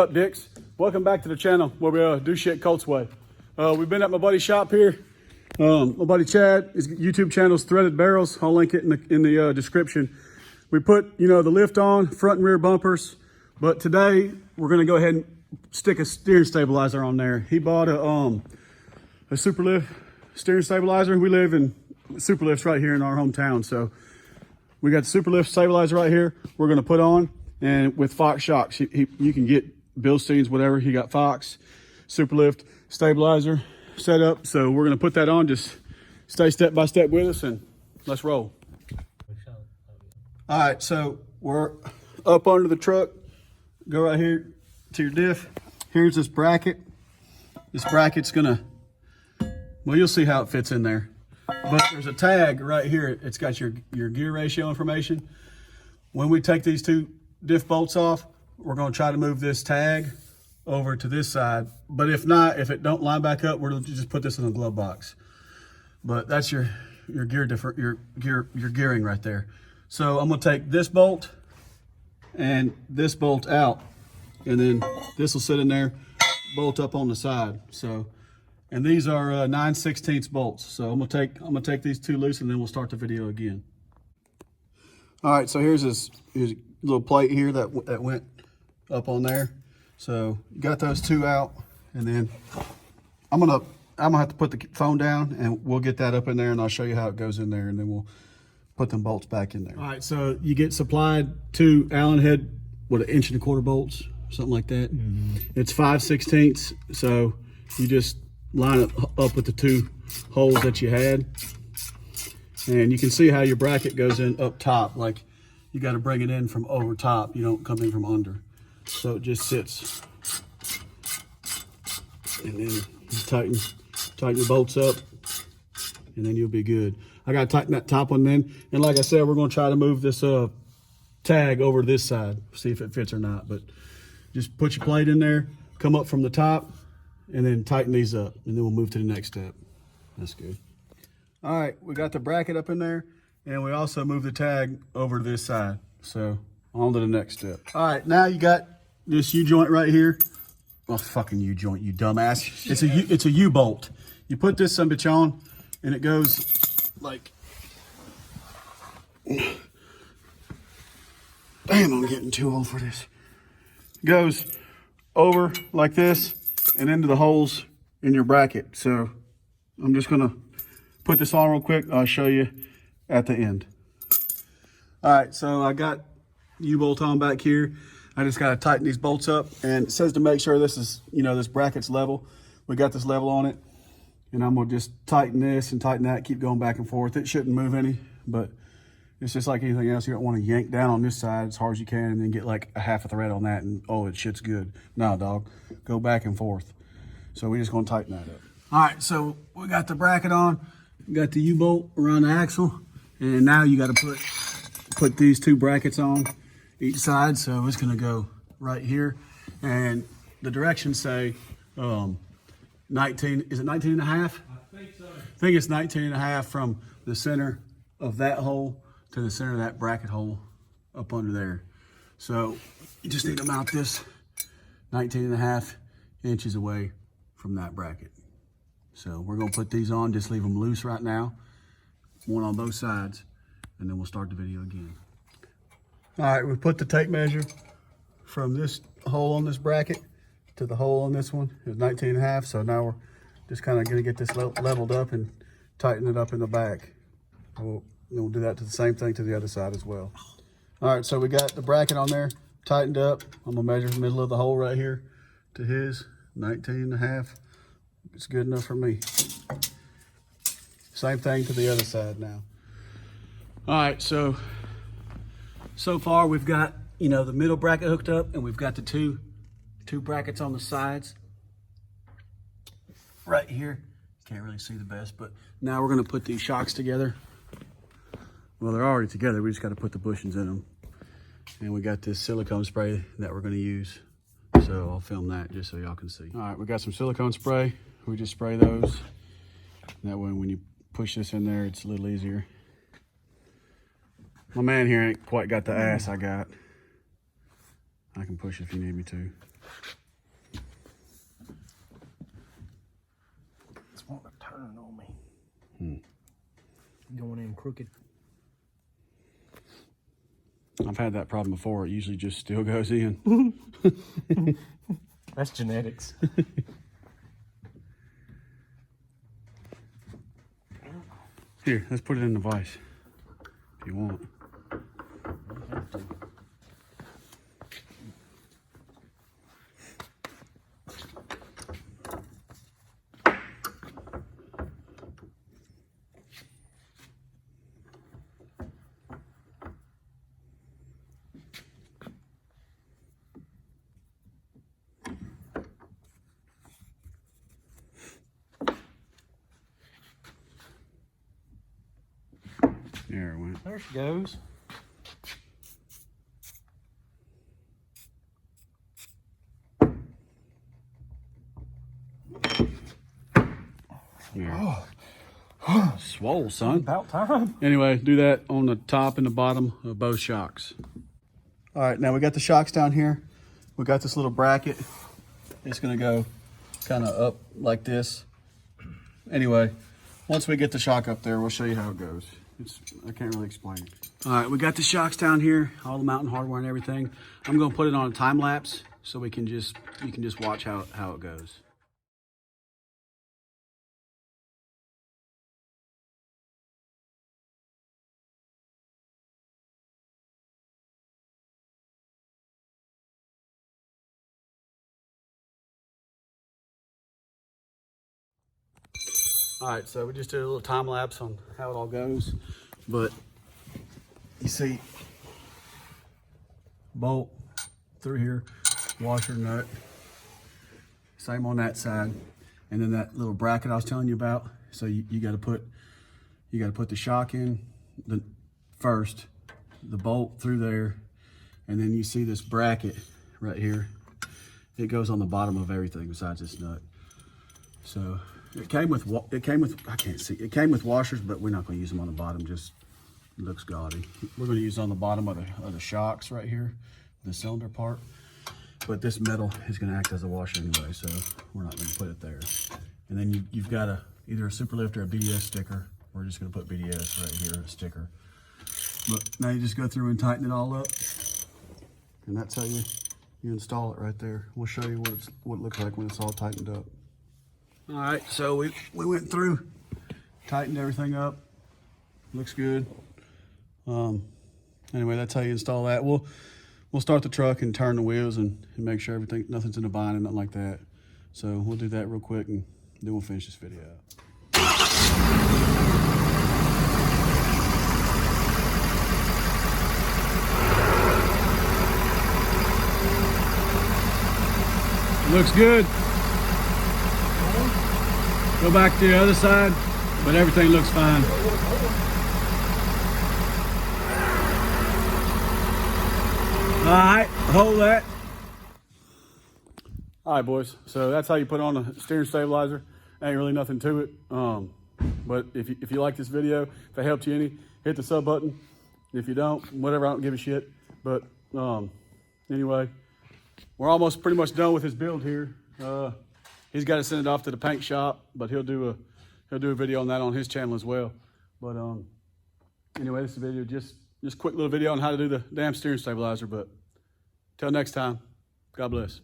up, dicks? Welcome back to the channel where we do shit Colts way. We've been at my buddy's shop here. My buddy Chad, his YouTube channel's Threaded Barrels. I'll link it in the description. We put, the lift on, front and rear bumpers. But today, we're gonna go ahead and stick a steering stabilizer on there. He bought a super lift steering stabilizer. We live in super lifts right here in our hometown. So we got the super lift stabilizer right here. We're gonna put on, and with Fox shocks, you can get Bilsteins, whatever. He got Fox, super lift stabilizer set up. So we're gonna put that on. Just stay step by step with us and let's roll. All right, so we're up under the truck. Go right here to your diff. Here's this bracket. This bracket's gonna, well, you'll see how it fits in there. But there's a tag right here. It's got your gear ratio information. When we take these two diff bolts off, we're gonna try to move this tag over to this side. But if not, if it don't line back up, we're gonna just put this in the glove box. But that's your gearing right there. So I'm gonna take this bolt and this bolt out, and then this will sit in there, bolt up on the side. So, and these are 9/16 bolts. So I'm gonna take these two loose, and then we'll start the video again. All right, so here's a little plate here that went up on there. So you got those two out, and then I'm gonna have to put the phone down, and we'll get that up in there, and I'll show you how it goes in there, and then we'll put them bolts back in there. All right, so you get supplied two Allen head, what, 1 1/4 bolts, something like that. It's 5/16, so you just line it up with the two holes that you had. And you can see how your bracket goes in up top. Like, you got to bring it in from over top. You don't come in from under. So it just sits. And then you tighten the bolts up, and then you'll be good. I got to tighten that top one then. And like I said, we're going to try to move this tag over to this side, see if it fits or not. But just put your plate in there, come up from the top, and then tighten these up, and then we'll move to the next step. That's good. All right, we got the bracket up in there, and we also moved the tag over to this side. So on to the next step. All right, now you got this U-joint right here. Oh, fucking U-joint, you dumbass. It's a U-bolt. You put this sumbitch on, and it goes like, damn, I'm getting too old for this. It goes over like this and into the holes in your bracket. So I'm just gonna put this on real quick. I'll show you at the end. All right, so I got U-bolt on back here. I just gotta tighten these bolts up, and it says to make sure this is, this bracket's level. We got this level on it, and I'm gonna just tighten this and tighten that, keep going back and forth. It shouldn't move any, but it's just like anything else. You don't want to yank down on this side as hard as you can and then get like a half a thread on that, and oh, it shit's good. No, dog, go back and forth. So we're just gonna tighten that up. All right, so we got the bracket on, we got the U-bolt around the axle, and now you gotta put these two brackets on each side. So it's gonna go right here, and the directions say 19, is it 19 and a half? I think so. I think it's 19 and a half from the center of that hole to the center of that bracket hole up under there. So you just need to mount this 19 and a half inches away from that bracket. So we're gonna put these on, just leave them loose right now. One on both sides, and then we'll start the video again. All right, we put the tape measure from this hole on this bracket to the hole on this one. It was 19 and a half, so now we're just kind of gonna get this leveled up and tighten it up in the back. We'll do that to the same thing to the other side as well. All right, so we got the bracket on there tightened up. I'm gonna measure the middle of the hole right here to his 19 and a half. It's good enough for me. Same thing to the other side now. All right, so far we've got, the middle bracket hooked up, and we've got the two brackets on the sides right here. Can't really see the best, but now we're gonna put these shocks together. Well, they're already together. We just got to put the bushings in them. And we got this silicone spray that we're going to use. So I'll film that just so y'all can see. All right, we got some silicone spray. We just spray those. That way when you push this in there, it's a little easier. My man here ain't quite got the ass I got. I can push if you need me to. It's wanting to turn on me. Going in crooked. I've had that problem before. It usually just still goes in. That's genetics. Here, let's put it in the vise if you want. There it went. There she goes. Yeah. Oh. Swole, son. About time. Anyway, do that on the top and the bottom of both shocks. All right, now we got the shocks down here. We got this little bracket. It's gonna go kind of up like this. Anyway, once we get the shock up there, we'll show you how it goes. I can't really explain it. All right, we got the shocks down here, all the mountain hardware and everything. I'm gonna put it on a time lapse so you can just watch how it goes. All right, so we just did a little time lapse on how it all goes, but you see bolt through here, washer nut, same on that side, and then that little bracket I was telling you about. So you got to put the shock in first, the bolt through there, and then you see this bracket right here. It goes on the bottom of everything besides this nut. So it came with I can't see. It came with washers, but we're not going to use them on the bottom. Just looks gaudy. We're going to use on the bottom of the shocks right here, the cylinder part. But this metal is going to act as a washer anyway, so we're not going to put it there. And then you've got either a Superlift or a BDS sticker. We're just going to put BDS right here, a sticker. But now you just go through and tighten it all up, and that's how you install it right there. We'll show you what it looks like when it's all tightened up. All right, so we went through, tightened everything up. Looks good. Anyway, that's how you install that. We'll start the truck and turn the wheels and make sure nothing's in the bind and nothing like that. So we'll do that real quick and then we'll finish this video out. Looks good. Go back to the other side, but everything looks fine. All right, hold that. All right, boys. So that's how you put on a steering stabilizer. Ain't really nothing to it. But if you like this video, if it helped you any, hit the sub button. If you don't, whatever, I don't give a shit. But anyway, we're almost pretty much done with his build here. He's got to send it off to the paint shop, but he'll do a video on that on his channel as well. But anyway, this is a video, just quick little video on how to do the damn steering stabilizer. But till next time, God bless.